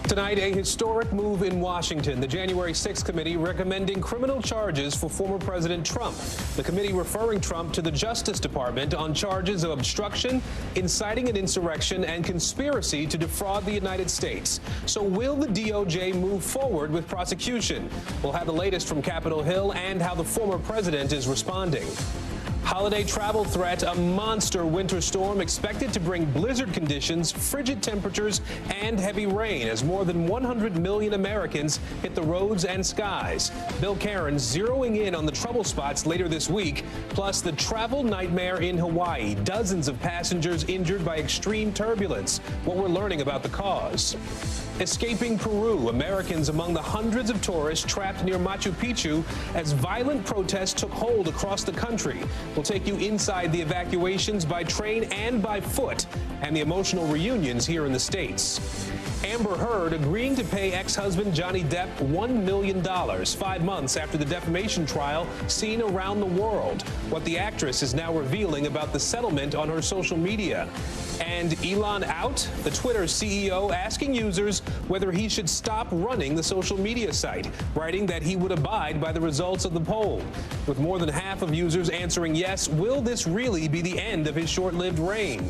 Tonight, a historic move in Washington. The January 6th committee recommending criminal charges for former President Trump. The committee referring Trump to the Justice Department on charges of obstruction, inciting an insurrection, and conspiracy to defraud the United States. So will the DOJ move forward with prosecution? We'll have the latest from Capitol Hill and how the former president is responding. Holiday travel threat, a monster winter storm expected to bring blizzard conditions, frigid temperatures, and heavy rain as more than 100 million Americans hit the roads and skies. Bill Caron zeroing in on the trouble spots later this week, plus the travel nightmare in Hawaii. Dozens of passengers injured by extreme turbulence. What we're learning about the cause. Escaping Peru, Americans among the hundreds of tourists trapped near Machu Picchu as violent protests took hold across the country. We'll take you inside the evacuations by train and by foot and the emotional reunions here in the States. Amber Heard agreeing to pay ex-husband Johnny Depp $1 million 5 months after the defamation trial seen around the world. What the actress is now revealing about the settlement on her social media. And Elon out, the Twitter CEO asking users whether he should stop running the social media site, writing that he would abide by the results of the poll. With more than half of users answering yes, will this really be the end of his short-lived reign?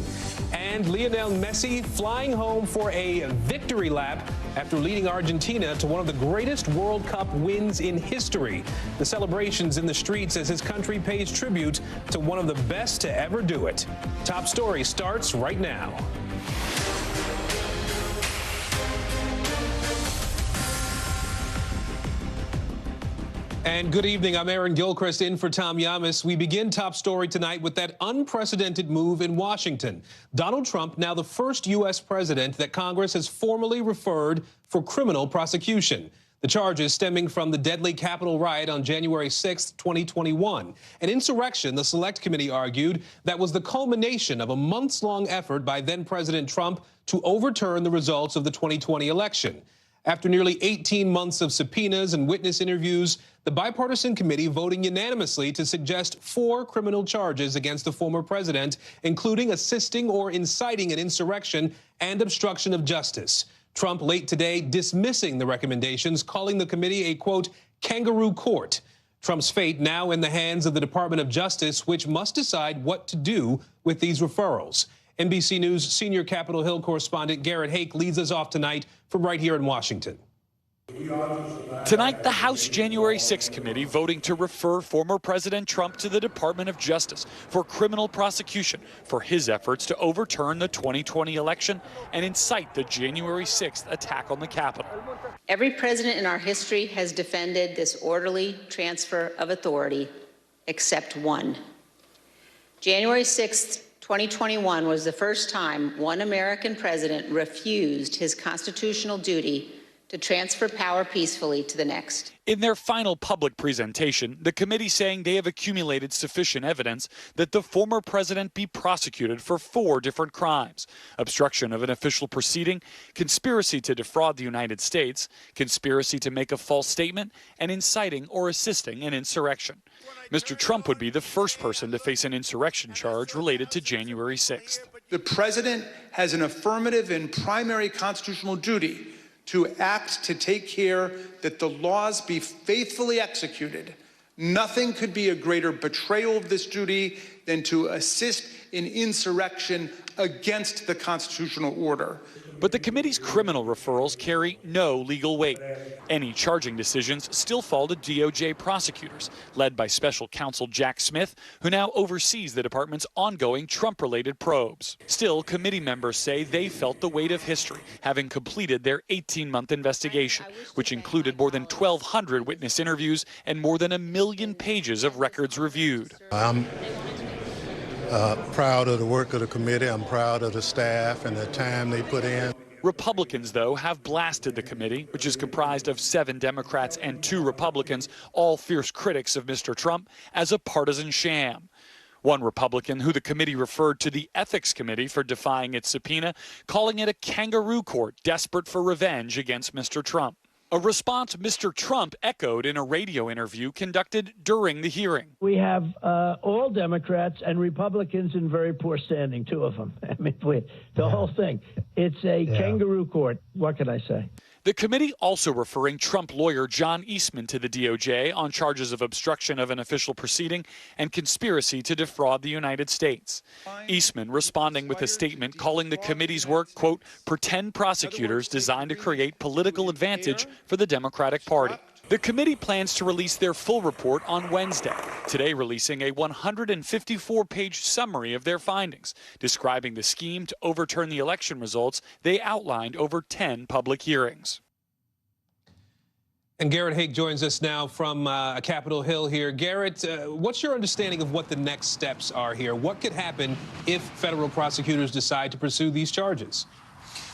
And Lionel Messi flying home for a victory lap after leading Argentina to one of the greatest World Cup wins in history. The celebrations in the streets as his country pays tribute to one of the best to ever do it. Top Story starts right now. And good evening. I'm Aaron Gilchrist in for Tom Llamas. We begin Top Story tonight with that unprecedented move in Washington. Donald Trump, now the first U.S. president that Congress has formally referred for criminal prosecution. The charges stemming from the deadly Capitol riot on January 6, 2021. An insurrection, the Select Committee argued, that was the culmination of a months-long effort by then-President Trump to overturn the results of the 2020 election. After nearly 18 months of subpoenas and witness interviews, the bipartisan committee voting unanimously to suggest 4 criminal charges against the former president, including assisting or inciting an insurrection and obstruction of justice. Trump late today dismissing the recommendations, calling the committee a, quote, kangaroo court. Trump's fate now in the hands of the Department of Justice, which must decide what to do with these referrals. NBC News senior Capitol Hill correspondent Garrett Hake leads us off tonight from right here in Washington. Tonight, the House January 6th committee voting to refer former President Trump to the Department of Justice for criminal prosecution for his efforts to overturn the 2020 election and incite the January 6th attack on the Capitol. Every president in our history has defended this orderly transfer of authority, except one. January 6th, 2021 was the first time one American president refused his constitutional duty to transfer power peacefully to the next. In their final public presentation, the committee saying they have accumulated sufficient evidence that the former president be prosecuted for 4 different crimes: obstruction of an official proceeding, conspiracy to defraud the United States, conspiracy to make a false statement, and inciting or assisting an insurrection. Mr. Trump would be the first person to face an insurrection charge related to January 6th. The president has an affirmative and primary constitutional duty to act to take care that the laws be faithfully executed. Nothing could be a greater betrayal of this duty than to assist in insurrection against the constitutional order. But the committee's criminal referrals carry no legal weight. Any charging decisions still fall to DOJ prosecutors, led by special counsel Jack Smith, who now oversees the department's ongoing Trump-related probes. Still, committee members say they felt the weight of history, having completed their 18-month investigation, which included more than 1,200 witness interviews and more than 1 million pages of records reviewed. I'm proud of the work of the committee. I'm proud of the staff and the time they put in. Republicans, though, have blasted the committee, which is comprised of 7 Democrats and 2 Republicans, all fierce critics of Mr. Trump, as a partisan sham. One Republican, who the committee referred to the Ethics Committee for defying its subpoena, calling it a kangaroo court desperate for revenge against Mr. Trump. A response Mr. Trump echoed in a radio interview conducted during the hearing. We have all Democrats and Republicans in very poor standing, two of them. I mean, the whole thing. It's a kangaroo court. What can I say? The committee also referring Trump lawyer John Eastman to the DOJ on charges of obstruction of an official proceeding and conspiracy to defraud the United States. Eastman responding with a statement calling the committee's work, quote, pretend prosecutors designed to create political advantage for the Democratic Party. The committee plans to release their full report on Wednesday, today releasing a 154-page summary of their findings, describing the scheme to overturn the election results they outlined over 10 public hearings. And Garrett Haake joins us now from Capitol Hill here. Garrett, what's your understanding of what the next steps are here? What could happen if federal prosecutors decide to pursue these charges?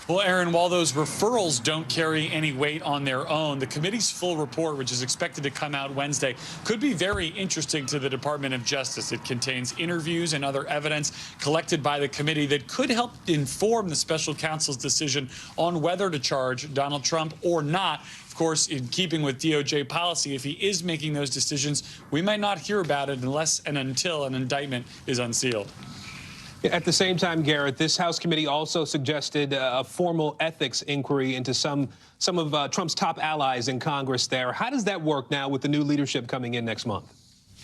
Well, Aaron, while those referrals don't carry any weight on their own, the committee's full report, which is expected to come out Wednesday, could be very interesting to the Department of Justice. It contains interviews and other evidence collected by the committee that could help inform the special counsel's decision on whether to charge Donald Trump or not. Of course, in keeping with DOJ policy, if he is making those decisions, we might not hear about it unless and until an indictment is unsealed. At the same time, Garrett, this House committee also suggested a formal ethics inquiry into some of Trump's top allies in Congress there. How does that work now with the new leadership coming in next month?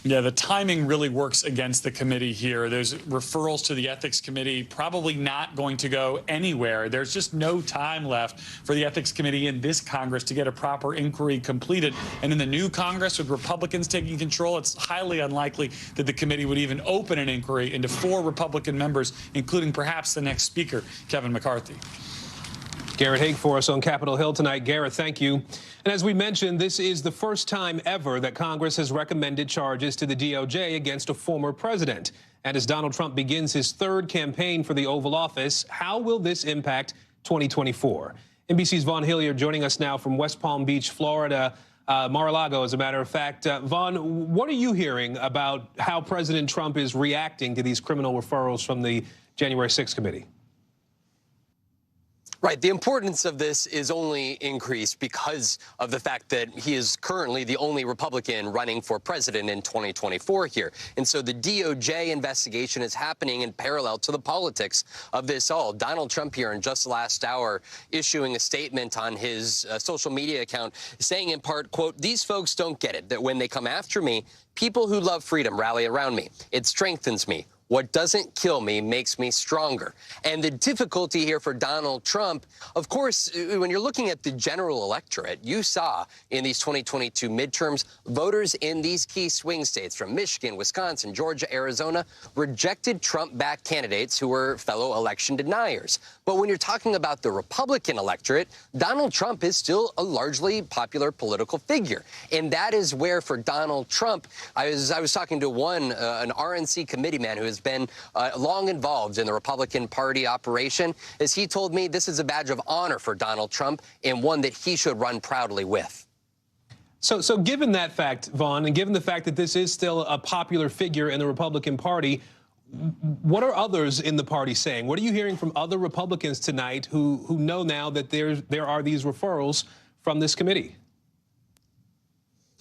Yeah, the timing really works against the committee here. There's referrals to the Ethics Committee probably not going to go anywhere. There's just no time left for the Ethics Committee in this Congress to get a proper inquiry completed. And in the new Congress with Republicans taking control, it's highly unlikely that the committee would even open an inquiry into 4 Republican members, including perhaps the next Speaker, Kevin McCarthy. Garrett Haake for us on Capitol Hill tonight. Garrett, thank you. And as we mentioned, this is the first time ever that Congress has recommended charges to the DOJ against a former president. And as Donald Trump begins his 3rd campaign for the Oval Office, how will this impact 2024? NBC's Vaughn Hilliard joining us now from West Palm Beach, Florida, Mar-a-Lago, as a matter of fact. Vaughn, what are you hearing about how President Trump is reacting to these criminal referrals from the January 6th committee? Right. The importance of this is only increased because of the fact that he is currently the only Republican running for president in 2024 here. And so the DOJ investigation is happening in parallel to the politics of this all. Donald Trump here in just the last hour issuing a statement on his social media account saying in part, quote, these folks don't get it, that when they come after me, people who love freedom rally around me. It strengthens me. What doesn't kill me makes me stronger. And the difficulty here for Donald Trump, of course, when you're looking at the general electorate, you saw in these 2022 midterms, voters in these key swing states from Michigan, Wisconsin, Georgia, Arizona, rejected Trump-backed candidates who were fellow election deniers. But when you're talking about the Republican electorate, Donald Trump is still a largely popular political figure. And that is where, for Donald Trump, I was talking to an RNC committee man who has been long involved in the Republican Party operation, as he told me this is a badge of honor for Donald Trump and one that he should run proudly with. So given that fact, Vaughn, and given the fact that this is still a popular figure in the Republican Party, what are others in the party saying? What are you hearing from other Republicans tonight who know now that there are these referrals from this committee?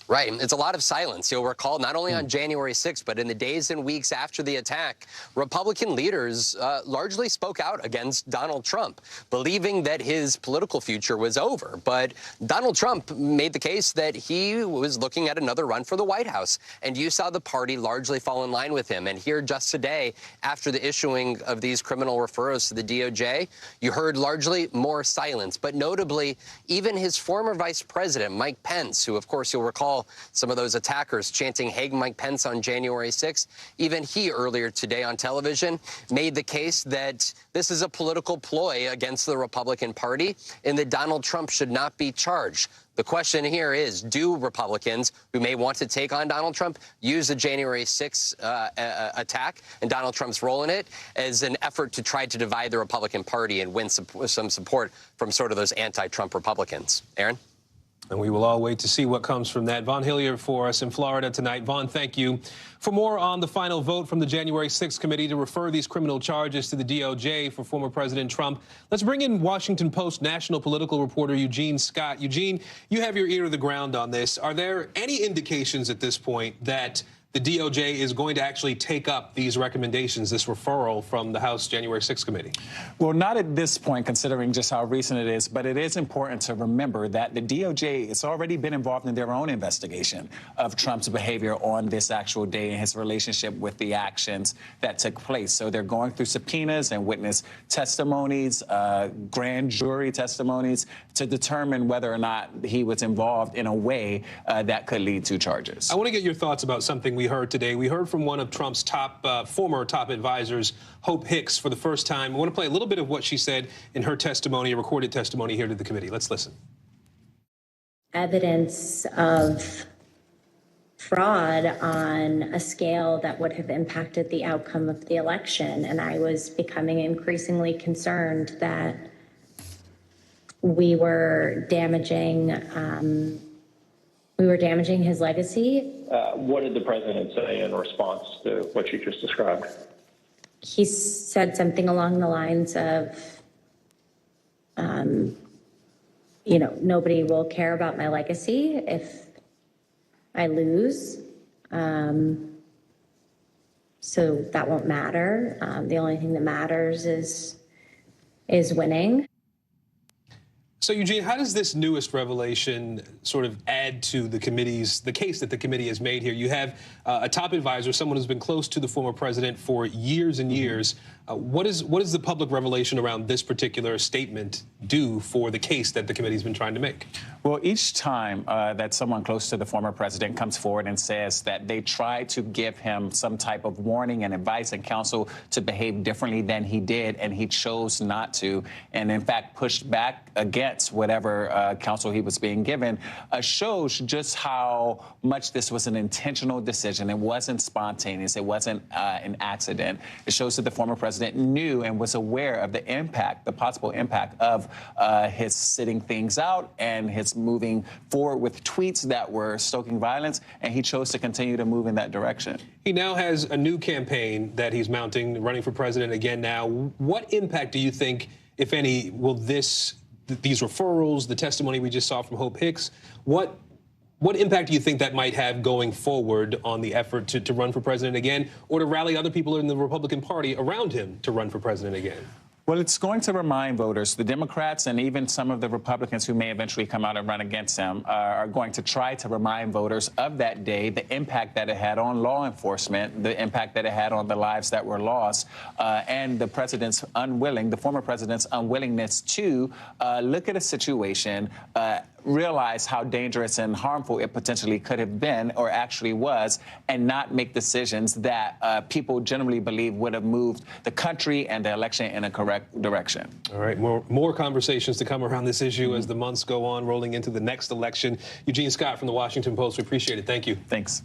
Right. It's a lot of silence. You'll recall not only on January 6th, but in the days and weeks after the attack, Republican leaders largely spoke out against Donald Trump, believing that his political future was over. But Donald Trump made the case that he was looking at another run for the White House. And you saw the party largely fall in line with him. And here just today, after the issuing of these criminal referrals to the DOJ, you heard largely more silence. But notably, even his former vice president, Mike Pence, who, of course, you'll recall some of those attackers chanting "Haig Mike Pence" on January 6th. Even he earlier today on television made the case that this is a political ploy against the Republican Party and that Donald Trump should not be charged. The question here is, do Republicans who may want to take on Donald Trump use the January 6th attack and Donald Trump's role in it as an effort to try to divide the Republican Party and win some support from sort of those anti-Trump Republicans? Aaron? And we will all wait to see what comes from that. Vaughn Hilliard for us in Florida tonight. Vaughn, thank you. For more on the final vote from the January 6th committee to refer these criminal charges to the DOJ for former President Trump, let's bring in Washington Post national political reporter Eugene Scott. Eugene, you have your ear to the ground on this. Are there any indications at this point that the DOJ is going to actually take up these recommendations, this referral from the House January 6th committee? Well, not at this point, considering just how recent it is, but it is important to remember that the DOJ has already been involved in their own investigation of Trump's behavior on this actual day and his relationship with the actions that took place. So they're going through subpoenas and witness testimonies, grand jury testimonies, to determine whether or not he was involved in a way that could lead to charges. I want to get your thoughts about something we heard today. We heard from one of Trump's former top advisors, Hope Hicks, for the first time. I want to play a little bit of what she said in her testimony, a recorded testimony here to the committee. Let's listen. Evidence of fraud on a scale that would have impacted the outcome of the election. And I was becoming increasingly concerned that we were damaging his legacy. What did the president say in response to what you just described? He said something along the lines of, nobody will care about my legacy if I lose. So that won't matter. The only thing that matters is winning. So, Eugene, how does this newest revelation sort of add to the case that the committee has made here? You have a top advisor, someone who's been close to the former president for years and years. What is the public revelation around this particular statement do for the case that the committee's been trying to make? Well, each time that someone close to the former president comes forward and says that they tried to give him some type of warning and advice and counsel to behave differently than he did, and he chose not to, and in fact pushed back against whatever counsel he was being given, shows just how much this was an intentional decision. It wasn't spontaneous. It wasn't an accident. It shows that the former president knew and was aware of the impact, the possible impact of his sitting things out and his moving forward with tweets that were stoking violence, and he chose to continue to move in that direction. He now has a new campaign that he's mounting, running for president again now. What impact do you think, if any, will these referrals, the testimony we just saw from Hope Hicks, what impact do you think that might have going forward on the effort to run for president again, or to rally other people in the Republican Party around him to run for president again? Well, it's going to remind voters, the Democrats and even some of the Republicans who may eventually come out and run against him are going to try to remind voters of that day, the impact that it had on law enforcement, the impact that it had on the lives that were lost, and the former president's unwillingness to look at a situation, realize how dangerous and harmful it potentially could have been or actually was, and not make decisions that people generally believe would have moved the country and the election in a correct direction. All right, more conversations to come around this issue as the months go on, rolling into the next election. Eugene Scott from the Washington Post, we appreciate it. Thank you. Thanks.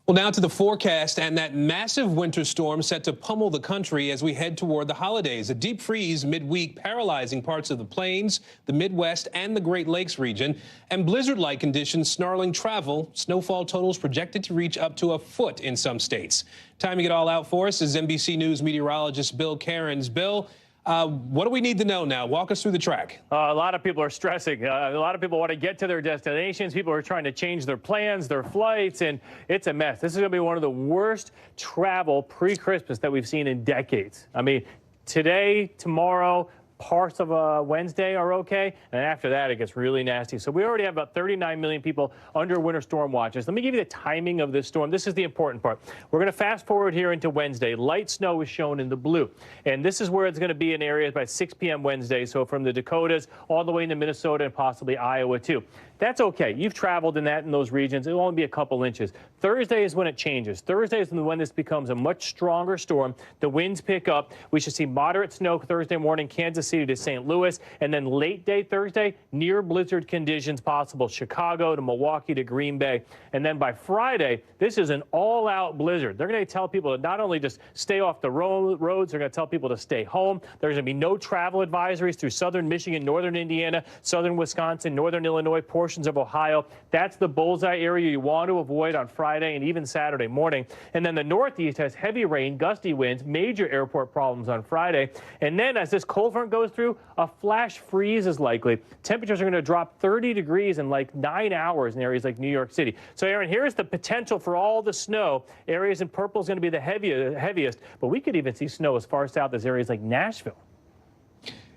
Well, now to the forecast and that massive winter storm set to pummel the country as we head toward the holidays. A deep freeze midweek paralyzing parts of the plains, the Midwest, and the Great Lakes region, and blizzard-like conditions snarling travel. Snowfall totals projected to reach up to a foot in some states. Timing it all out for us is NBC News meteorologist Bill Cairns. Bill, what do we need to know now? Walk us through the track. A lot of people are stressing. A lot of people want to get to their destinations. People are trying to change their plans, their flights, and it's a mess. This is going to be one of the worst travel pre-Christmas that we've seen in decades. I mean, today, tomorrow, parts of Wednesday are okay, and after that it gets really nasty. So we already have about 39 million people under winter storm watches. Let me give you the timing of this storm. This is the important part. We're going to fast forward here into Wednesday. Light snow is shown in the blue, and this is where it's going to be in areas by 6 p.m. Wednesday, so from the Dakotas all the way into Minnesota and possibly Iowa too. That's okay. You've traveled in those regions. It'll only be a couple inches. Thursday is when it changes. Thursday is when this becomes a much stronger storm. The winds pick up. We should see moderate snow Thursday morning, Kansas City to St. Louis, and then late day Thursday, near blizzard conditions possible, Chicago to Milwaukee to Green Bay. And then by Friday, this is an all-out blizzard. They're going to tell people to not only just stay off the roads, they're going to tell people to stay home. There's going to be no travel advisories through southern Michigan, northern Indiana, southern Wisconsin, northern Illinois, portions of Ohio. That's the bullseye area you want to avoid on Friday and even Saturday morning. And then the Northeast has heavy rain, gusty winds, major airport problems on Friday. And then as this cold front goes through, a flash freeze is likely. Temperatures are going to drop 30 degrees in like 9 hours in areas like New York City. So, Aaron, here's the potential for all the snow. Areas in purple is going to be the heaviest, but we could even see snow as far south as areas like Nashville.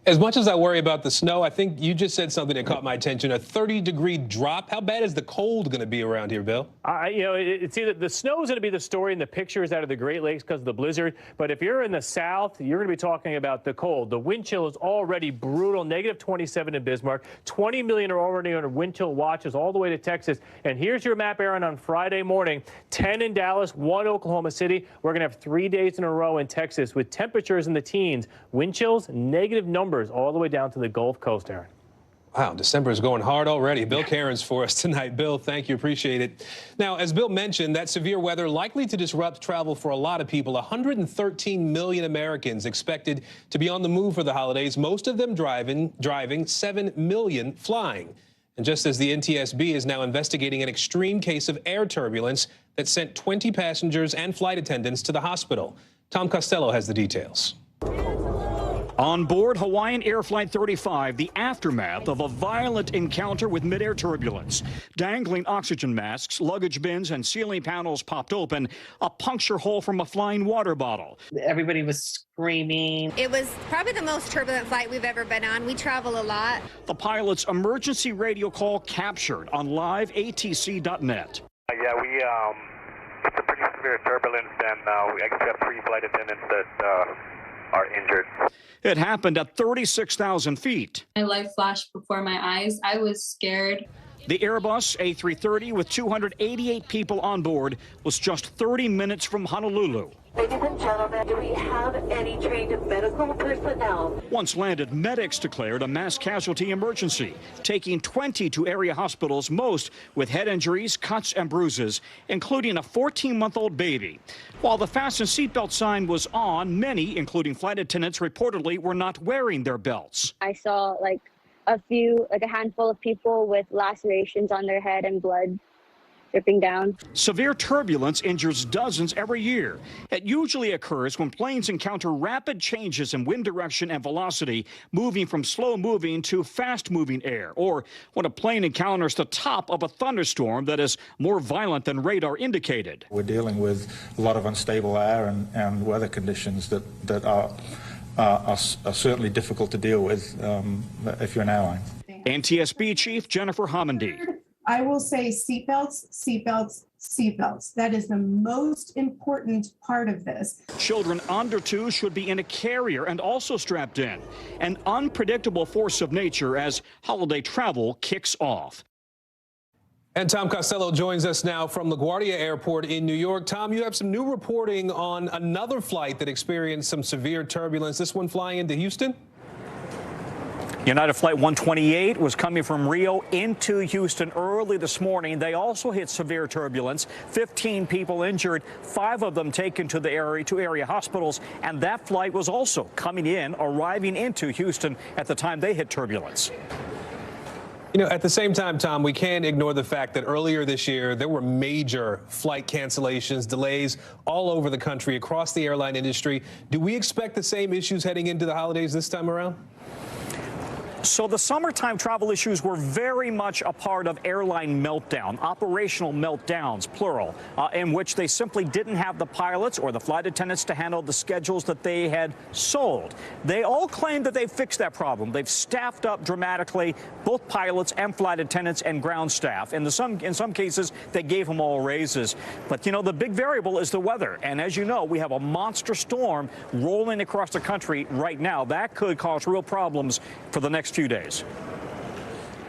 As much as I worry about the snow, I think you just said something that caught my attention, a 30-degree drop. How bad is the cold going to be around here, Bill? It's either the snow is going to be the story in the pictures out of the Great Lakes because of the blizzard. But if you're in the south, you're going to be talking about the cold. The wind chill is already brutal, negative 27 in Bismarck. 20 million are already under wind chill watches all the way to Texas. And here's your map, Aaron, on Friday morning. 10 in Dallas, 1 Oklahoma City. We're going to have 3 days in a row in Texas with temperatures in the teens. Wind chills, negative numbers all the way down to the Gulf Coast, Aaron. Wow, December is going hard already. Bill Cairns for us tonight. Bill, thank you. Appreciate it. Now, as Bill mentioned, that severe weather likely to disrupt travel for a lot of people. 113 million Americans expected to be on the move for the holidays, most of them driving, 7 million flying. And just as the NTSB is now investigating an extreme case of air turbulence that sent 20 passengers and flight attendants to the hospital. Tom Costello has the details. On board Hawaiian Air Flight 35, the aftermath of a violent encounter with mid-air turbulence. Dangling oxygen masks, luggage bins, and ceiling panels popped open, a puncture hole from a flying water bottle. Everybody was screaming. It was probably the most turbulent flight we've ever been on. We travel a lot. The pilot's emergency radio call captured on liveatc.net. It's a pretty severe turbulence, and we actually have 3 flight attendants that are injured. It happened at 36,000 feet. My life flashed before my eyes. I was scared. The Airbus A330 with 288 people on board was just 30 minutes from Honolulu. Ladies and gentlemen, do we have any trained medical personnel? Once landed, medics declared a mass casualty emergency, taking 20 to area hospitals, most with head injuries, cuts, and bruises, including a 14-month-old baby. While the fasten seatbelt sign was on, many, including flight attendants, reportedly were not wearing their belts. I saw a handful of people with lacerations on their head and blood dripping down. Severe turbulence injures dozens every year. It usually occurs when planes encounter rapid changes in wind direction and velocity, moving from slow-moving to fast-moving air, or when a plane encounters the top of a thunderstorm that is more violent than radar indicated. We're dealing with a lot of unstable air and weather conditions that are certainly difficult to deal with if you're an airline. NTSB Chief Jennifer Homendy. I will say seatbelts, seatbelts, seatbelts. That is the most important part of this. Children under 2 should be in a carrier and also strapped in. An unpredictable force of nature as holiday travel kicks off. And Tom Costello joins us now from LaGuardia Airport in New York. Tom, you have some new reporting on another flight that experienced some severe turbulence, this one flying into Houston? United Flight 128 was coming from Rio into Houston early this morning. They also hit severe turbulence. 15 people injured, 5 of them taken to area hospitals. And that flight was also coming in, arriving into Houston at the time they hit turbulence. You know, at the same time, Tom, we can't ignore the fact that earlier this year, there were major flight cancellations, delays all over the country, across the airline industry. Do we expect the same issues heading into the holidays this time around? So the summertime travel issues were very much a part of airline meltdown, operational meltdowns, plural, in which they simply didn't have the pilots or the flight attendants to handle the schedules that they had sold. They all claim that they fixed that problem. They've staffed up dramatically, both pilots and flight attendants and ground staff. In some cases, they gave them all raises. But, you know, the big variable is the weather. And as you know, we have a monster storm rolling across the country right now. That could cause real problems for the next few days.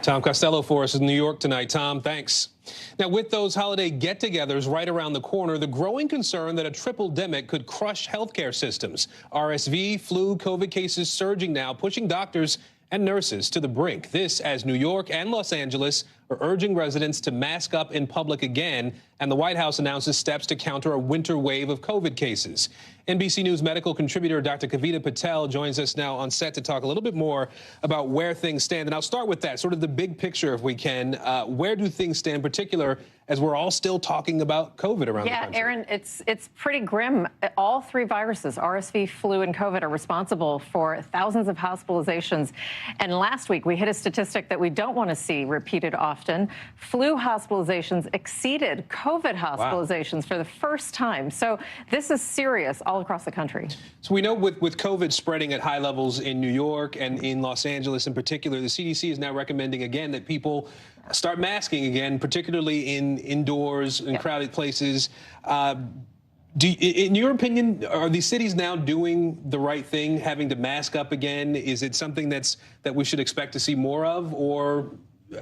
Tom Costello for us in New York tonight. Tom, thanks. Now, with those holiday get-togethers right around the corner, the growing concern that a triple-demic could crush healthcare systems. RSV, flu, COVID cases surging now, pushing doctors and nurses to the brink. This as New York and Los Angeles are urging residents to mask up in public again, and the White House announces steps to counter a winter wave of COVID cases. NBC News medical contributor Dr. Kavita Patel joins us now on set to talk a little bit more about where things stand. And I'll start with that, sort of the big picture, if we can. Where do things stand, in particular, as we're all still talking about COVID around the country? Yeah, Aaron, it's pretty grim. All three viruses, RSV, flu, and COVID, are responsible for thousands of hospitalizations. And last week, we hit a statistic that we don't want to see repeated often. Flu hospitalizations exceeded COVID hospitalizations for the first time. So this is serious all across the country. So we know with COVID spreading at high levels in New York and in Los Angeles in particular, the CDC is now recommending again that people start masking again, particularly in indoors, in crowded places. In your opinion, are these cities now doing the right thing, having to mask up again? Is it something that we should expect to see more of, or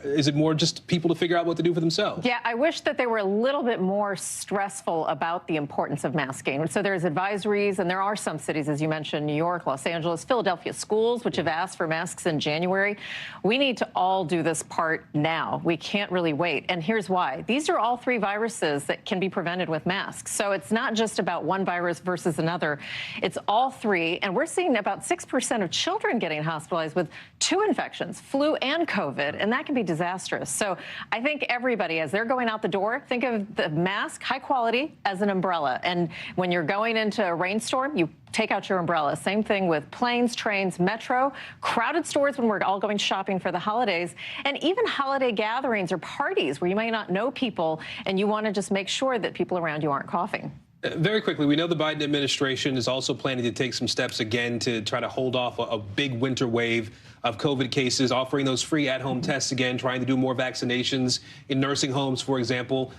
is it more just people to figure out what to do for themselves? Yeah, I wish that they were a little bit more stressful about the importance of masking. So there's advisories, and there are some cities, as you mentioned, New York, Los Angeles, Philadelphia schools, which have asked for masks in January. We need to all do this part now. We can't really wait. And here's why. These are all three viruses that can be prevented with masks. So it's not just about one virus versus another. It's all three. And we're seeing about 6% of children getting hospitalized with two infections, flu and COVID, and that can be disastrous. So I think everybody, as they're going out the door, think of the mask, high quality, as an umbrella. And when you're going into a rainstorm, you take out your umbrella. Same thing with planes, trains, metro, crowded stores when we're all going shopping for the holidays, and even holiday gatherings or parties where you might not know people and you want to just make sure that people around you aren't coughing. Very quickly, we know the Biden administration is also planning to take some steps again to try to hold off a big winter wave of COVID cases, offering those free at-home tests again, trying to do more vaccinations in nursing homes, for example.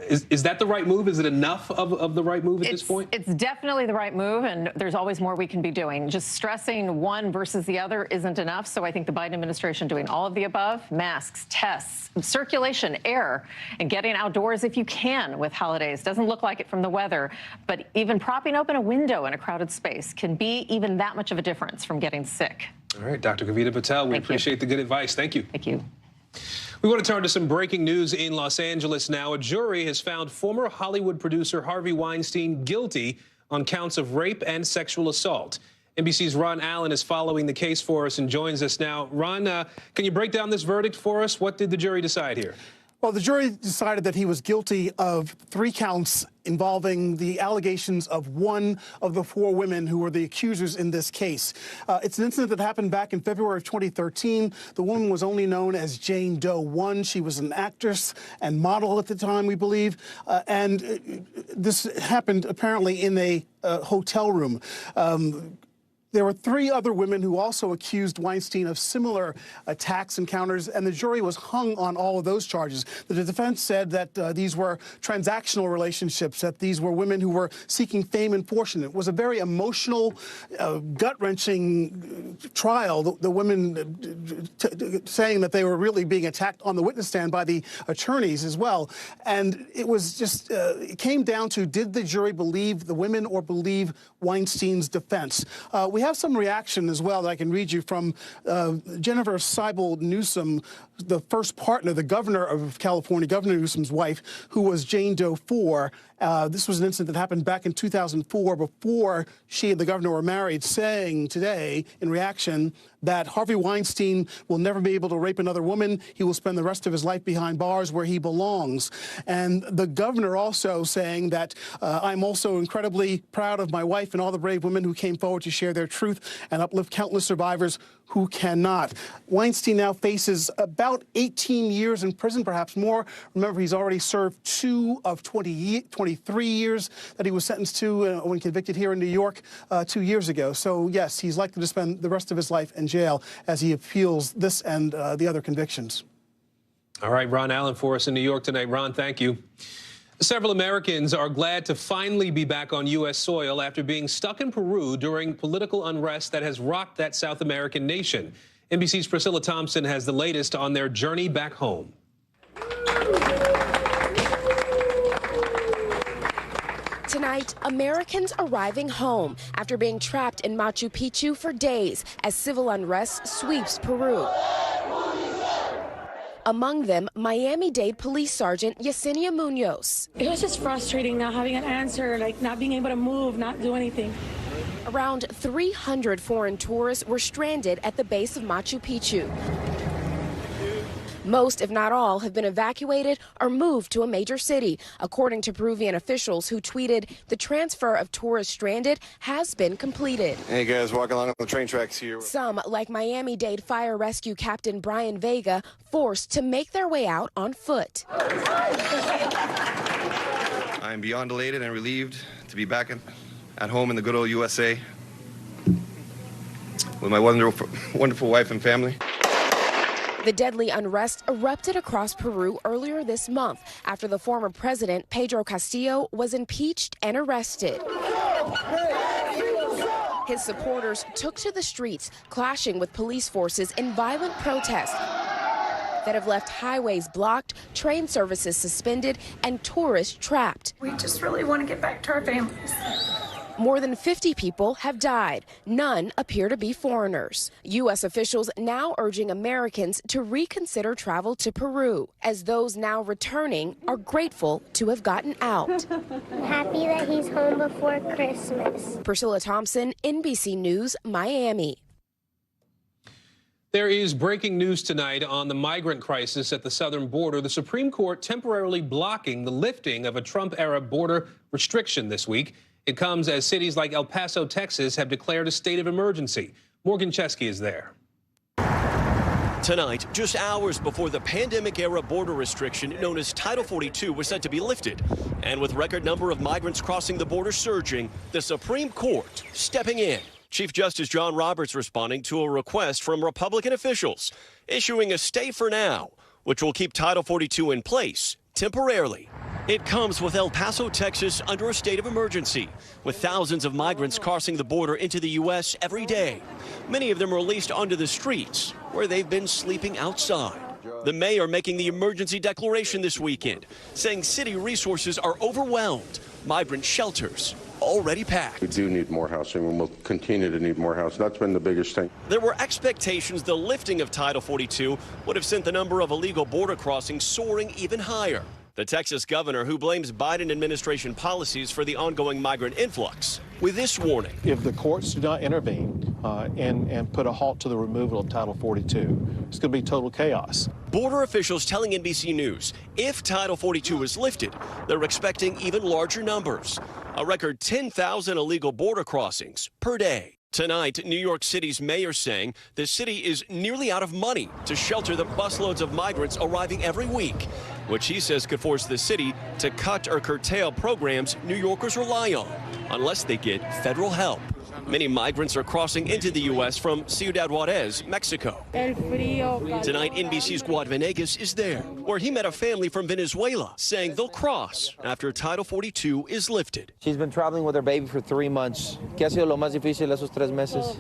Is that the right move? Is it enough of the right move at this point? It's definitely the right move, and there's always more we can be doing. Just stressing one versus the other isn't enough, so I think the Biden administration doing all of the above: masks, tests, circulation, air, and getting outdoors if you can with holidays. Doesn't look like it from the weather, but even propping open a window in a crowded space can be even that much of a difference from getting sick. All right, Dr. Kavita Patel, we appreciate the good advice. Thank you. Thank you. We want to turn to some breaking news in Los Angeles now. A jury has found former Hollywood producer Harvey Weinstein guilty on counts of rape and sexual assault. NBC's Ron Allen is following the case for us and joins us now. Ron, can you break down this verdict for us? What did the jury decide here? Well, the jury decided that he was guilty of 3 counts involving the allegations of one of the 4 women who were the accusers in this case. It's an incident that happened back in February of 2013. The woman was only known as Jane Doe 1. She was an actress and model at the time, we believe. And this happened apparently in a hotel room. There were 3 other women who also accused Weinstein of similar attacks, encounters, and the jury was hung on all of those charges. The defense said that these were transactional relationships, that these were women who were seeking fame and fortune. It was a very emotional, gut-wrenching trial. The women saying that they were really being attacked on the witness stand by the attorneys as well. And it was just, it came down to, did the jury believe the women or believe Weinstein's defense? We have some reaction as well that I can read you from Jennifer Seibel Newsom, the first partner, the governor of California, Governor Newsom's wife, who was Jane Doe 4. This was an incident that happened back in 2004 before she and the governor were married, saying today in reaction that Harvey Weinstein will never be able to rape another woman. He will spend the rest of his life behind bars where he belongs. And the governor also saying that I'm also incredibly proud of my wife and all the brave women who came forward to share their truth and uplift countless survivors who cannot. Weinstein now faces about 18 years in prison, perhaps more. Remember, he's already served 2 of 23 years that he was sentenced to when convicted here in New York 2 years ago. So, yes, he's likely to spend the rest of his life in jail as he appeals this and the other convictions. All right, Ron Allen for us in New York tonight. Ron, thank you. Several Americans are glad to finally be back on U.S. soil after being stuck in Peru during political unrest that has rocked that South American nation. NBC's Priscilla Thompson has the latest on their journey back home. Tonight, Americans arriving home after being trapped in Machu Picchu for days as civil unrest sweeps Peru. Among them, Miami-Dade Police Sergeant Yesenia Munoz. It was just frustrating not having an answer, like not being able to move, not do anything. Around 300 foreign tourists were stranded at the base of Machu Picchu. Most, if not all, have been evacuated or moved to a major city, according to Peruvian officials who tweeted the transfer of tourists stranded has been completed. Hey guys, walking along the train tracks here. Some, like Miami-Dade Fire Rescue Captain Brian Vega, forced to make their way out on foot. I'm beyond elated and relieved to be back at home in the good old USA with my wonderful wife and family. The deadly unrest erupted across Peru earlier this month after the former president, Pedro Castillo, was impeached and arrested. His supporters took to the streets, clashing with police forces in violent protests that have left highways blocked, train services suspended, and tourists trapped. We just really want to get back to our families. More than 50 people have died. None appear to be foreigners. U.S. officials now urging Americans to reconsider travel to Peru, as those now returning are grateful to have gotten out. I'm happy that he's home before Christmas. Priscilla Thompson, NBC News, Miami. There is breaking news tonight on the migrant crisis at the southern border. The Supreme Court temporarily blocking the lifting of a Trump-era border restriction this week. It comes as cities like El Paso, Texas, have declared a state of emergency. Morgan Chesky is there. Tonight, just hours before the pandemic-era border restriction known as Title 42 was set to be lifted, and with record number of migrants crossing the border surging, the Supreme Court stepping in. Chief Justice John Roberts responding to a request from Republican officials, issuing a stay for now, which will keep Title 42 in place temporarily. It comes with El Paso, Texas, under a state of emergency, with thousands of migrants crossing the border into the U.S. every day. Many of them released onto the streets, where they've been sleeping outside. The mayor making the emergency declaration this weekend, saying city resources are overwhelmed. Migrant shelters already packed. We do need more housing, and we'll continue to need more housing. That's been the biggest thing. There were expectations the lifting of Title 42 would have sent the number of illegal border crossings soaring even higher. The Texas governor, who blames Biden administration policies for the ongoing migrant influx, with this warning. If the courts do not intervene and put a halt to the removal of Title 42, it's going to be total chaos. Border officials telling NBC News if Title 42 is lifted, they're expecting even larger numbers. A record 10,000 illegal border crossings per day. Tonight, New York City's mayor saying the city is nearly out of money to shelter the busloads of migrants arriving every week, which he says could force the city to cut or curtail programs New Yorkers rely on unless they get federal help. Many migrants are crossing into the U.S. from Ciudad Juarez, Mexico. Tonight, NBC's Guad Venegas is there, where he met a family from Venezuela saying they'll cross after Title 42 is lifted. She's been traveling with her baby for 3 months. ¿Qué ha sido lo más difícil esos 3 meses?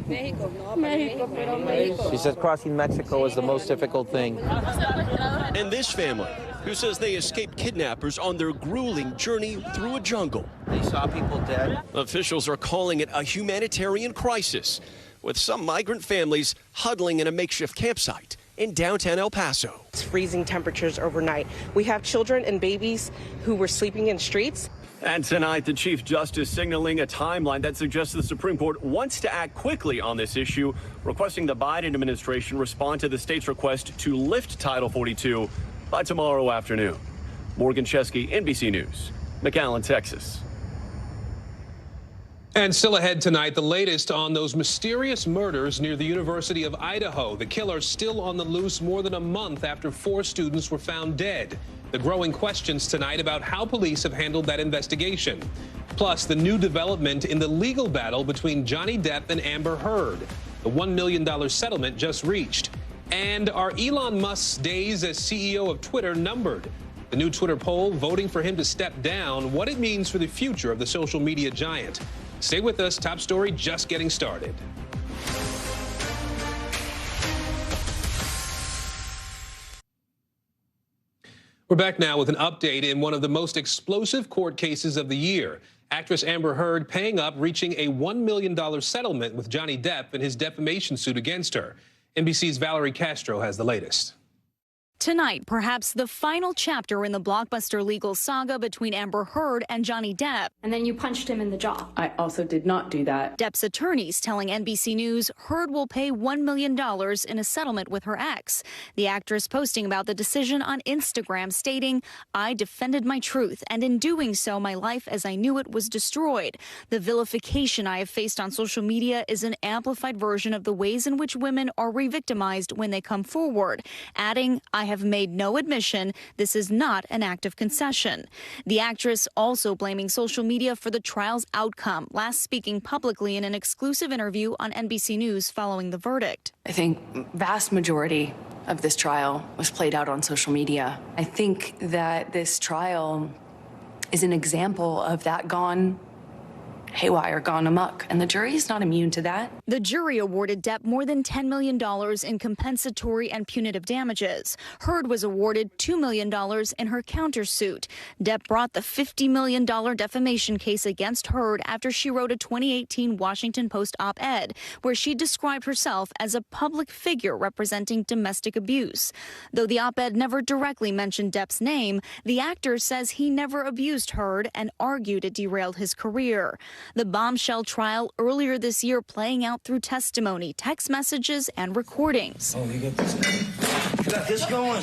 She says crossing Mexico is the most difficult thing. And this family, who says they escaped kidnappers on their grueling journey through a jungle. They saw people dead. Officials are calling it a humanitarian crisis, with some migrant families huddling in a makeshift campsite in downtown El Paso. It's freezing temperatures overnight. We have children and babies who were sleeping in streets. And tonight, the Chief Justice signaling a timeline that suggests the Supreme Court wants to act quickly on this issue, requesting the Biden administration respond to the state's request to lift Title 42 by tomorrow afternoon. Morgan Chesky, NBC News, McAllen, Texas. And still ahead tonight, the latest on those mysterious murders near the University of Idaho. The killer still on the loose more than a month after 4 students were found dead. The growing questions tonight about how police have handled that investigation. Plus, the new development in the legal battle between Johnny Depp and Amber Heard. The $1 million settlement just reached. And are Elon Musk's days as CEO of Twitter numbered? The new Twitter poll voting for him to step down, what it means for the future of the social media giant. Stay with us. Top story just getting started. We're back now with an update in one of the most explosive court cases of the year. Actress Amber Heard paying up, reaching a $1 million settlement with Johnny Depp in his defamation suit against her. NBC's Valerie Castro has the latest. Tonight, perhaps the final chapter in the blockbuster legal saga between Amber Heard and Johnny Depp. And then you punched him in the jaw. I also did not do that. Depp's attorneys telling NBC News Heard will pay $1 million in a settlement with her ex. The actress posting about the decision on Instagram, stating, "I defended my truth, and in doing so, my life as I knew it was destroyed. The vilification I have faced on social media is an amplified version of the ways in which women are re-victimized when they come forward," adding, "I have made no admission. This is not an act of concession." The actress also blaming social media for the trial's outcome, last speaking publicly in an exclusive interview on NBC News following the verdict. I think vast majority of this trial was played out on social media. I think that this trial is an example of that gone haywire, gone amok, and the jury is not immune to that. The jury awarded Depp more than $10 million in compensatory and punitive damages. Heard was awarded $2 million in her countersuit. Depp brought the $50 million defamation case against Heard after she wrote a 2018 Washington Post op-ed where she described herself as a public figure representing domestic abuse. Though the op-ed never directly mentioned Depp's name, the actor says he never abused Heard and argued it derailed his career. The bombshell trial earlier this year playing out through testimony, text messages, and recordings. Oh, you got this going? You got this going?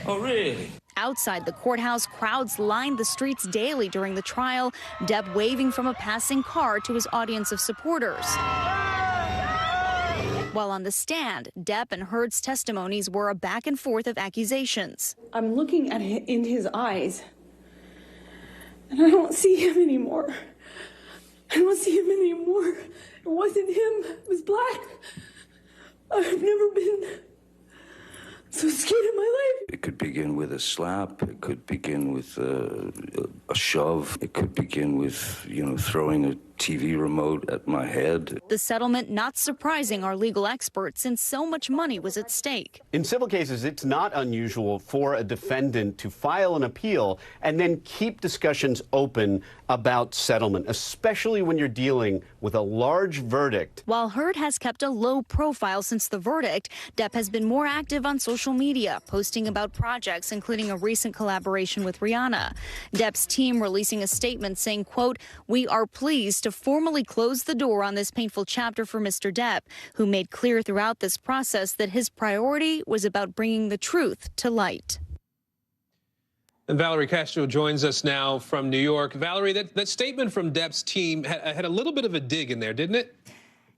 Oh, really? Outside the courthouse, crowds lined the streets daily during the trial, Depp waving from a passing car to his audience of supporters. While on the stand, Depp and Heard's testimonies were a back and forth of accusations. I'm looking at it in his eyes, and I don't see him anymore. I don't see him anymore. It wasn't him. It was black. I've never been so scared in my life. It could begin with a slap. It could begin with a shove. It could begin with, throwing a TV remote at my head. The settlement not surprising our legal experts since so much money was at stake. In civil cases, it's not unusual for a defendant to file an appeal and then keep discussions open about settlement, especially when you're dealing with a large verdict. While Heard has kept a low profile since the verdict, Depp has been more active on social media, posting about projects, including a recent collaboration with Rihanna. Depp's team releasing a statement saying, quote, "We are pleased to formally close the door on this painful chapter for Mr. Depp, who made clear throughout this process that his priority was about bringing the truth to light." And Valerie Castro joins us now from New York. Valerie, that statement from Depp's team had a little bit of a dig in there, didn't it?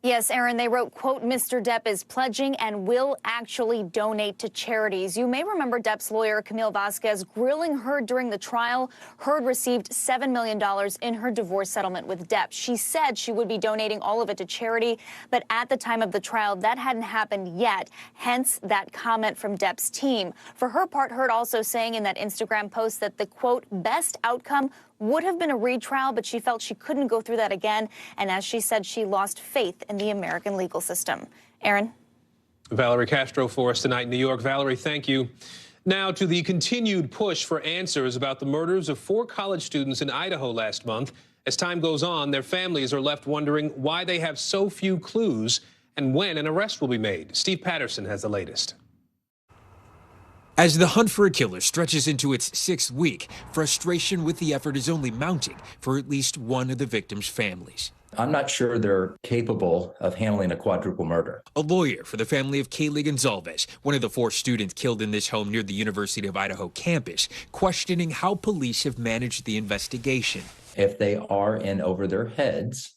Yes, Aaron, they wrote, quote, "Mr. Depp is pledging and will actually donate to charities." You may remember Depp's lawyer, Camille Vasquez, grilling Heard during the trial. Heard received $7 million in her divorce settlement with Depp. She said she would be donating all of it to charity, but at the time of the trial, that hadn't happened yet, hence that comment from Depp's team. For her part, Heard also saying in that Instagram post that the, quote, "best outcome would have been a retrial, but she felt she couldn't go through that again. And as she said, she lost faith in the American legal system." Aaron? Valerie Castro for us tonight in New York. Valerie, thank you. Now to the continued push for answers about the murders of 4 college students in Idaho last month. As time goes on, their families are left wondering why they have so few clues and when an arrest will be made. Steve Patterson has the latest. As the hunt for a killer stretches into its 6th week, frustration with the effort is only mounting for at least one of the victims' families. I'm not sure they're capable of handling a quadruple murder. A lawyer for the family of Kaylee Gonzalez, one of the 4 students killed in this home near the University of Idaho campus, questioning how police have managed the investigation. If they are in over their heads,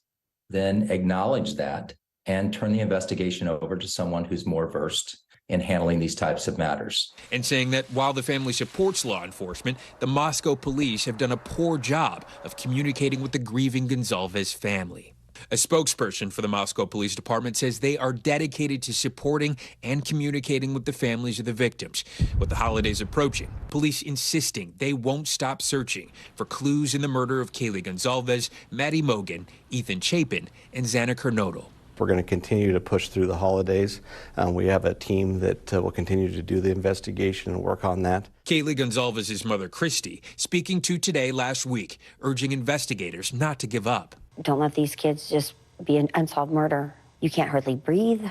then acknowledge that and turn the investigation over to someone who's more versed in handling these types of matters. And saying that while the family supports law enforcement, the Moscow police have done a poor job of communicating with the grieving Gonzalez family. A spokesperson for the Moscow Police Department says they are dedicated to supporting and communicating with the families of the victims. With the holidays approaching, police insisting they won't stop searching for clues in the murder of Kaylee Gonzalez, Maddie Mogan, Ethan Chapin, and Xana Kernodle. We're going to continue to push through the holidays. We have a team that will continue to do the investigation and work on that. Kaylee Gonzalez's mother, Christy, speaking to Today last week, urging investigators not to give up. Don't let these kids just be an unsolved murder. You can't hardly breathe,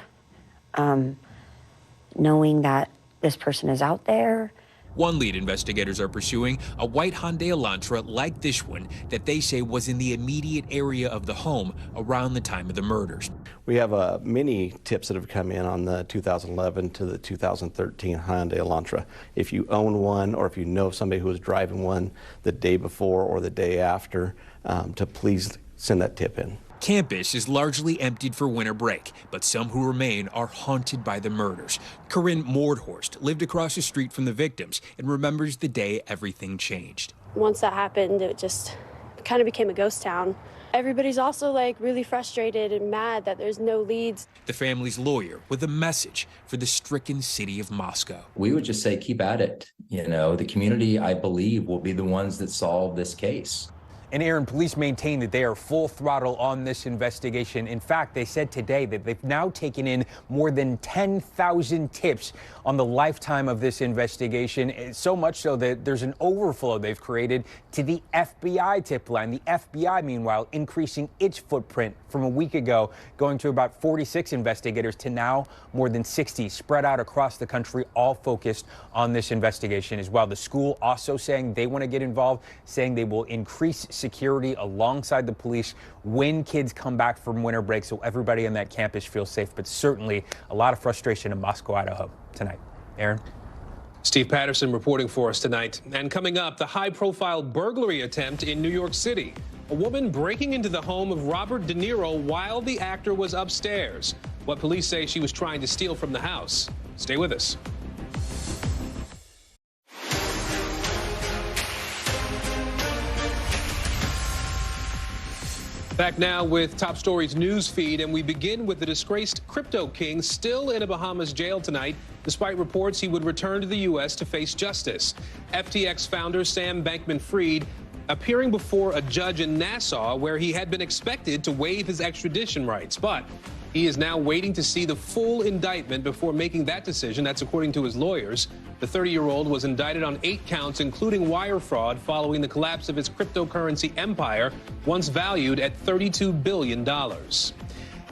knowing that this person is out there. One lead investigators are pursuing, a white Hyundai Elantra like this one that they say was in the immediate area of the home around the time of the murders. We have many tips that have come in on the 2011 to the 2013 Hyundai Elantra. If you own one or if you know somebody who was driving one the day before or the day after, to please send that tip in. Campus is largely emptied for winter break, but some who remain are haunted by the murders. Corinne Mordhorst lived across the street from the victims and remembers the day everything changed. Once that happened, it just kind of became a ghost town. Everybody's also really frustrated and mad that there's no leads. The family's lawyer with a message for the stricken city of Moscow. We would just say keep at it. You know, the community, I believe, will be the ones that solve this case. And Aaron, police maintain that they are full throttle on this investigation. In fact, they said today that they've now taken in more than 10,000 tips on the lifetime of this investigation. So much so that there's an overflow they've created to the FBI tip line. The FBI, meanwhile, increasing its footprint from a week ago, going to about 46 investigators to now more than 60 spread out across the country, all focused on this investigation as well. The school also saying they want to get involved, saying they will increase security alongside the police when kids come back from winter break so everybody on that campus feels safe. But certainly a lot of frustration in Moscow, Idaho tonight. Aaron? Steve Patterson reporting for us tonight. And coming up, the high-profile burglary attempt in New York City. A woman breaking into the home of Robert De Niro while the actor was upstairs. What police say she was trying to steal from the house. Stay with us. Back now with Top Stories news feed, and we begin with the disgraced crypto king still in a Bahamas jail tonight, despite reports he would return to the U.S. to face justice. FTX founder Sam Bankman-Fried appearing before a judge in Nassau where he had been expected to waive his extradition rights, but he is now waiting to see the full indictment before making that decision. That's according to his lawyers. The 30-year-old was indicted on 8 counts, including wire fraud, following the collapse of his cryptocurrency empire, once valued at $32 billion.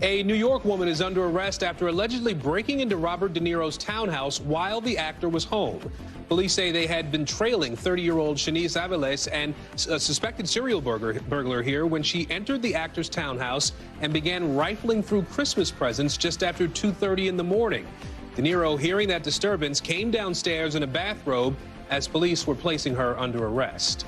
A New York woman is under arrest after allegedly breaking into Robert De Niro's townhouse while the actor was home. Police say they had been trailing 30-year-old Shanice Aviles and a suspected serial burglar here when she entered the actor's townhouse and began rifling through Christmas presents just after 2:30 in the morning. De Niro, hearing that disturbance, came downstairs in a bathrobe as police were placing her under arrest.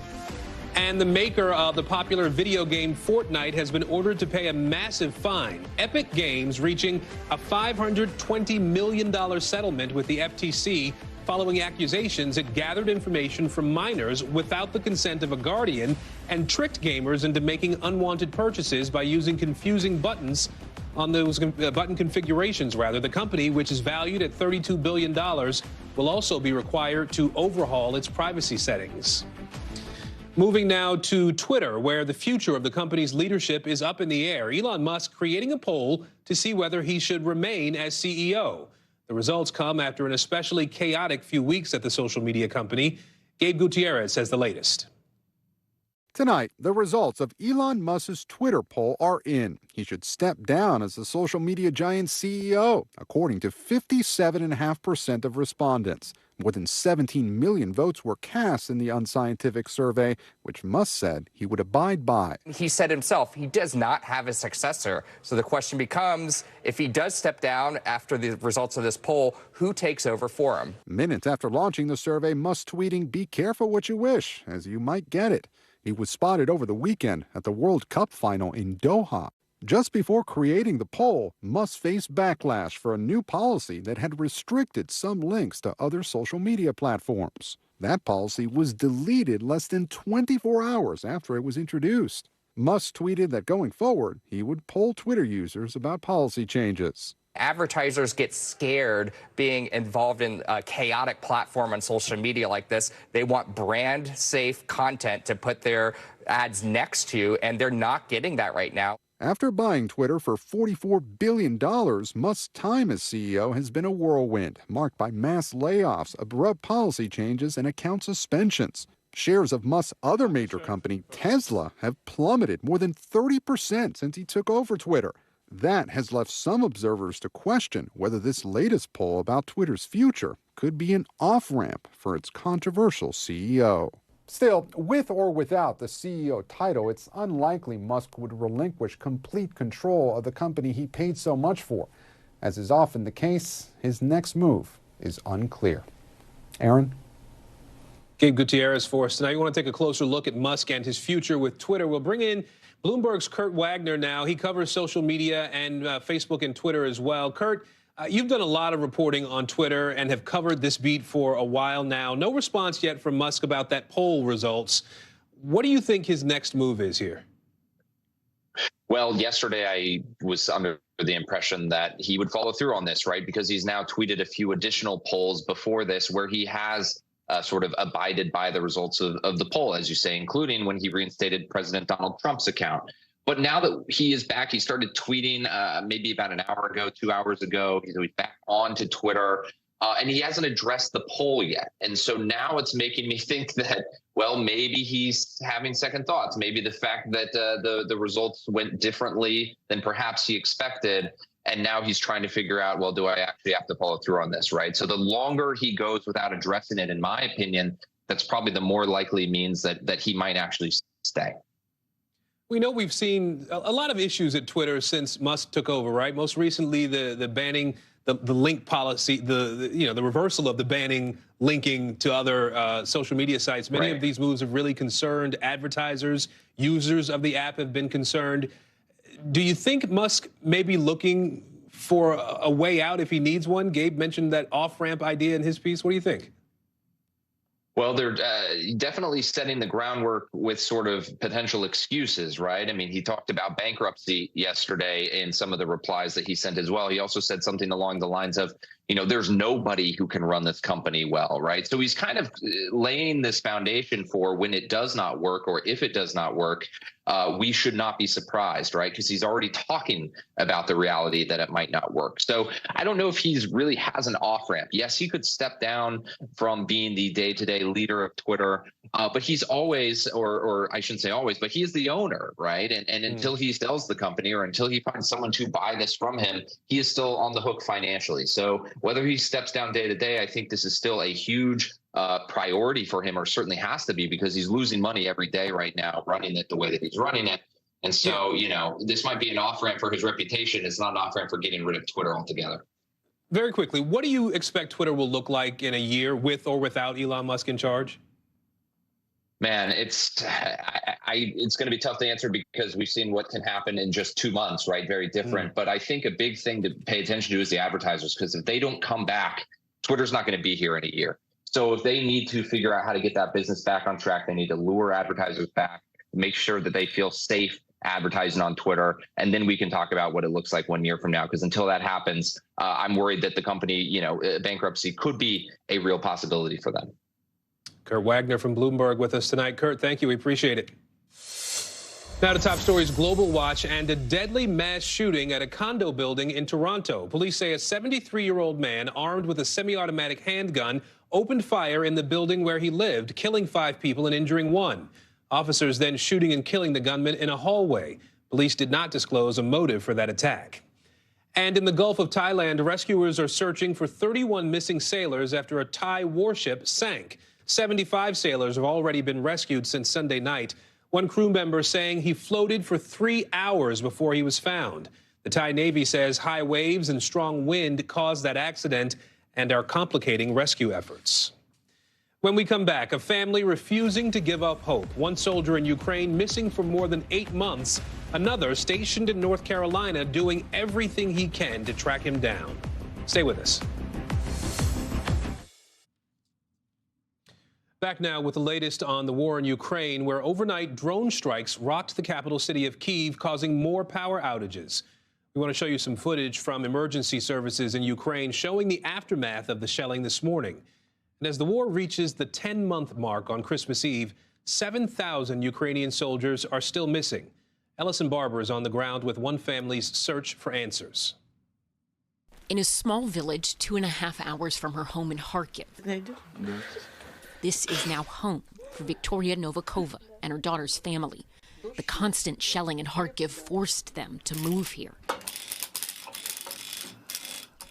And the maker of the popular video game Fortnite has been ordered to pay a massive fine. Epic Games reaching a $520 million settlement with the FTC following accusations it gathered information from minors without the consent of a guardian and tricked gamers into making unwanted purchases by using confusing buttons on those button configurations, rather. The company, which is valued at $32 billion, will also be required to overhaul its privacy settings. Moving now to Twitter, where the future of the company's leadership is up in the air. Elon Musk creating a poll to see whether he should remain as CEO. The results come after an especially chaotic few weeks at the social media company. Gabe Gutierrez has the latest. Tonight, the results of Elon Musk's Twitter poll are in. He should step down as the social media giant's CEO, according to 57.5% of respondents. More than 17 million votes were cast in the unscientific survey, which Musk said he would abide by. He said himself he does not have a successor. So the question becomes, if he does step down after the results of this poll, who takes over for him? Minutes after launching the survey, Musk tweeting, "Be careful what you wish, as you might get it." He was spotted over the weekend at the World Cup final in Doha. Just before creating the poll, Musk faced backlash for a new policy that had restricted some links to other social media platforms. That policy was deleted less than 24 hours after it was introduced. Musk tweeted that going forward, he would poll Twitter users about policy changes. Advertisers get scared being involved in a chaotic platform on social media like this. They want brand-safe content to put their ads next to, and they're not getting that right now. After buying Twitter for $44 billion, Musk's time as CEO has been a whirlwind, marked by mass layoffs, abrupt policy changes, and account suspensions. Shares of Musk's other major company, Tesla, have plummeted more than 30% since he took over Twitter. That has left some observers to question whether this latest poll about Twitter's future could be an off-ramp for its controversial CEO. Still, with or without the CEO title, it's unlikely Musk would relinquish complete control of the company he paid so much for. As is often the case, his next move is unclear. Aaron? Gabe Gutierrez for us tonight. You want to take a closer look at Musk and his future with Twitter. We'll bring in Bloomberg's Kurt Wagner now. He covers social media and Facebook and Twitter as well. Kurt, you've done a lot of reporting on Twitter and have covered this beat for a while now. No response yet from Musk about that poll results. What do you think his next move is here? Well, yesterday I was under the impression that he would follow through on this, right? Because he's now tweeted a few additional polls before this where he has sort of abided by the results of the poll, as you say, including when he reinstated President Donald Trump's account. But now that he is back, he started tweeting maybe about an hour ago, 2 hours ago. He's back onto Twitter, and he hasn't addressed the poll yet. And so now it's making me think that, well, maybe he's having second thoughts. Maybe the fact that the results went differently than perhaps he expected. And now he's trying to figure out, well, do I actually have to follow through on this, right? So the longer he goes without addressing it, in my opinion, that's probably the more likely means that he might actually stay. We know we've seen a lot of issues at Twitter since Musk took over, right? Most recently, the banning, the link policy, the reversal of the banning linking to other social media sites. Many of these moves have really concerned advertisers. Users of the app have been concerned. Do you think Musk may be looking for a way out if he needs one? Gabe mentioned that off-ramp idea in his piece. What do you think? Well, they're definitely setting the groundwork with sort of potential excuses, right? I mean, he talked about bankruptcy yesterday in some of the replies that he sent as well. He also said something along the lines of, there's nobody who can run this company well, right? So he's kind of laying this foundation for when it does not work, or if it does not work, we should not be surprised, right? Because he's already talking about the reality that it might not work. So I don't know if he's really has an off-ramp. Yes, he could step down from being the day-to-day leader of Twitter, but he's always, or I shouldn't say always, but he is the owner, right? And until he sells the company or until he finds someone to buy this from him, he is still on the hook financially. So whether he steps down day to day, I think this is still a huge priority for him, or certainly has to be, because he's losing money every day right now running it the way that he's running it. And so, this might be an off-ramp for his reputation. It's not an off-ramp for getting rid of Twitter altogether. Very quickly, what do you expect Twitter will look like in a year with or without Elon Musk in charge? Man, it's going to be tough to answer because we've seen what can happen in just 2 months, right? Very different. But I think a big thing to pay attention to is the advertisers, because if they don't come back, Twitter's not going to be here in a year. So if they need to figure out how to get that business back on track, they need to lure advertisers back, make sure that they feel safe advertising on Twitter, and then we can talk about what it looks like 1 year from now. Because until that happens, I'm worried that the company, bankruptcy could be a real possibility for them. Kurt Wagner from Bloomberg with us tonight. Kurt, thank you. We appreciate it. Now to top stories, Global Watch and a deadly mass shooting at a condo building in Toronto. Police say a 73-year-old man armed with a semi-automatic handgun opened fire in the building where he lived, killing 5 people and injuring 1. Officers then shooting and killing the gunman in a hallway. Police did not disclose a motive for that attack. And in the Gulf of Thailand, rescuers are searching for 31 missing sailors after a Thai warship sank. 75 sailors have already been rescued since Sunday night. One crew member saying he floated for 3 hours before he was found. The Thai Navy says high waves and strong wind caused that accident and are complicating rescue efforts. When we come back, a family refusing to give up hope. One soldier in Ukraine missing for more than 8 months. Another stationed in North Carolina doing everything he can to track him down. Stay with us. Back now with the latest on the war in Ukraine, where overnight drone strikes rocked the capital city of Kyiv, causing more power outages. We want to show you some footage from emergency services in Ukraine showing the aftermath of the shelling this morning. And as the war reaches the 10-month mark on Christmas Eve, 7,000 Ukrainian soldiers are still missing. Ellison Barber is on the ground with one family's search for answers. In a small village 2.5 hours from her home in Kharkiv, this is now home for Victoria Novikova and her daughter's family. The constant shelling in Kharkiv forced them to move here.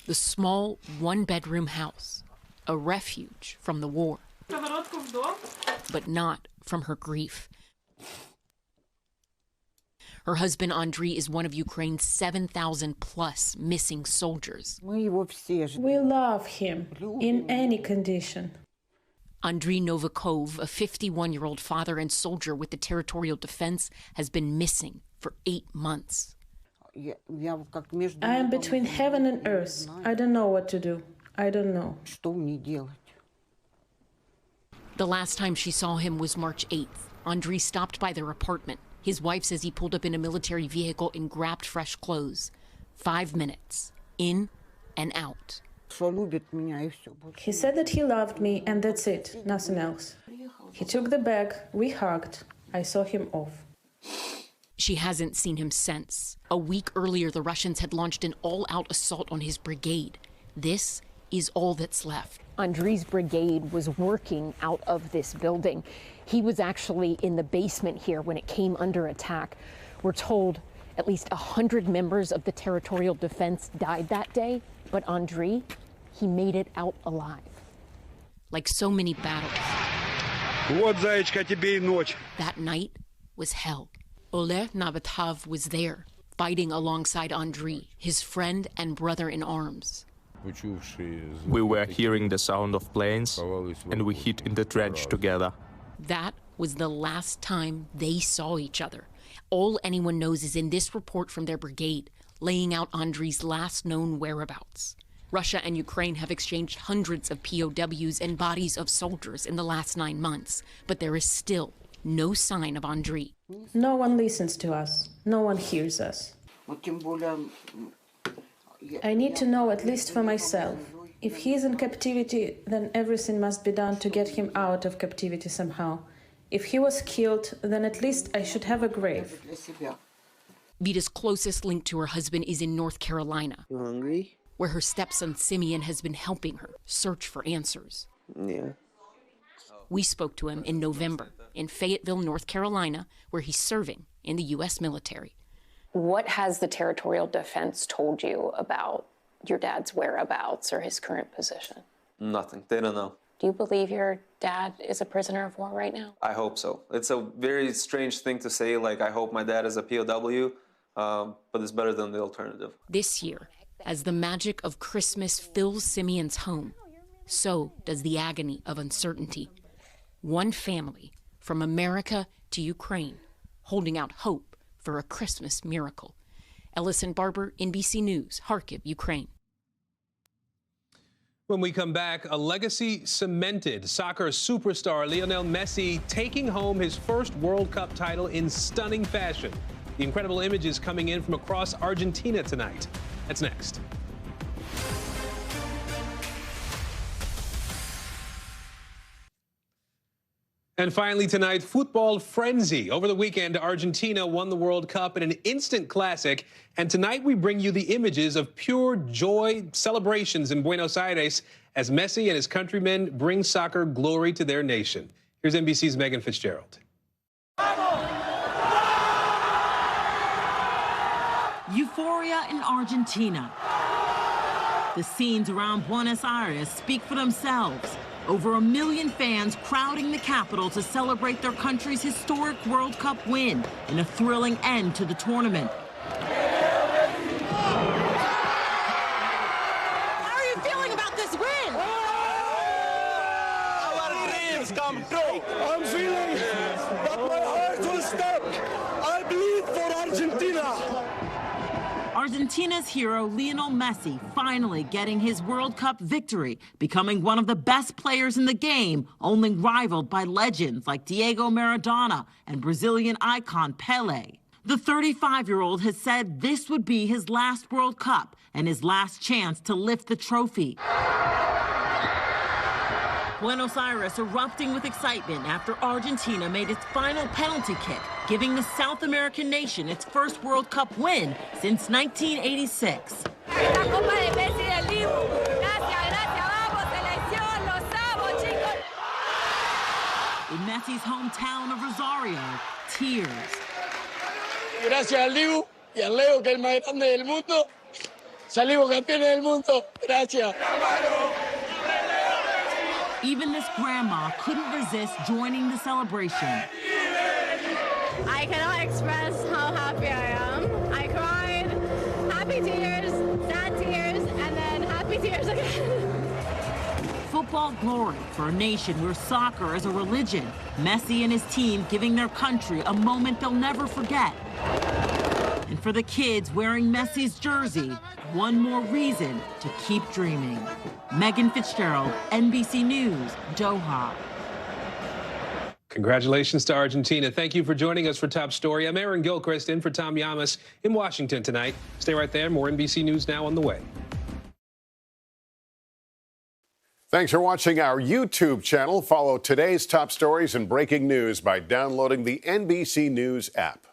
The small one-bedroom house, a refuge from the war, but not from her grief. Her husband, Andriy, is one of Ukraine's 7,000-plus missing soldiers. We love him in any condition. Andriy Novikov, a 51-year-old father and soldier with the Territorial Defense, has been missing for 8 months. I am between heaven and earth. I don't know what to do. I don't know. The last time she saw him was March 8th. Andriy stopped by their apartment. His wife says he pulled up in a military vehicle and grabbed fresh clothes. 5 minutes, in and out. He said that he loved me and that's it, nothing else. He took the bag, we hugged, I saw him off. She hasn't seen him since. A week earlier, the Russians had launched an all-out assault on his brigade. This is all that's left. Andriy's brigade was working out of this building. He was actually in the basement here when it came under attack. We're told at least 100 members of the Territorial Defense died that day, but Andriy, he made it out alive. Like so many battles, that night was hell. Oleg Nabatav was there, fighting alongside Andriy, his friend and brother in arms. We were hearing the sound of planes, and we hid in the trench together. That was the last time they saw each other. All anyone knows is in this report from their brigade, laying out Andriy's last known whereabouts. Russia and Ukraine have exchanged hundreds of POWs and bodies of soldiers in the last 9 months, but there is still no sign of Andriy. No one listens to us. No one hears us. I need to know, at least for myself. If he is in captivity, then everything must be done to get him out of captivity somehow. If he was killed, then at least I should have a grave. Vita's closest link to her husband is in North Carolina. You hungry? Where her stepson Simeon has been helping her search for answers. Yeah. We spoke to him in November in Fayetteville, North Carolina, where he's serving in the U.S. military. What has the Territorial Defense told you about your dad's whereabouts or his current position? Nothing. They don't know. Do you believe your dad is a prisoner of war right now? I hope so. It's a very strange thing to say, like, I hope my dad is a POW, but it's better than the alternative. This year, as the magic of Christmas fills Simeon's home, so does the agony of uncertainty. One family, from America to Ukraine, holding out hope for a Christmas miracle. Ellison Barber, NBC News, Kharkiv, Ukraine. When we come back, a legacy cemented. Soccer superstar Lionel Messi taking home his first World Cup title in stunning fashion. The incredible images coming in from across Argentina tonight. That's next. And finally tonight, football frenzy. Over the weekend, Argentina won the World Cup in an instant classic. And tonight we bring you the images of pure joy celebrations in Buenos Aires as Messi and his countrymen bring soccer glory to their nation. Here's NBC's Megan Fitzgerald. Euphoria in Argentina. The scenes around Buenos Aires speak for themselves. Over 1 million fans crowding the capital to celebrate their country's historic World Cup win in a thrilling end to the tournament. How are you feeling about this win? Our dreams come true. I'm feeling that my heart will stop. I bleed for Argentina. Argentina's hero Lionel Messi finally getting his World Cup victory, becoming one of the best players in the game, only rivaled by legends like Diego Maradona and Brazilian icon Pelé. The 35-year-old has said this would be his last World Cup and his last chance to lift the trophy. Buenos Aires erupting with excitement after Argentina made its final penalty kick, giving the South American nation its first World Cup win since 1986. In Messi's hometown of Rosario, tears. Gracias al Dibu y al Leo, que es el más grande del mundo. Salimos campeones del mundo. Gracias. Even this grandma couldn't resist joining the celebration. I cannot express how happy I am. I cried happy tears, sad tears, and then happy tears again. Football glory for a nation where soccer is a religion. Messi and his team giving their country a moment they'll never forget. And for the kids wearing Messi's jersey, one more reason to keep dreaming. Megan Fitzgerald, NBC News, Doha. Congratulations to Argentina. Thank you for joining us for Top Story. I'm Aaron Gilchrist in for Tom Llamas in Washington tonight. Stay right there. More NBC News Now on the way. Thanks for watching our YouTube channel. Follow today's top stories and breaking news by downloading the NBC News app.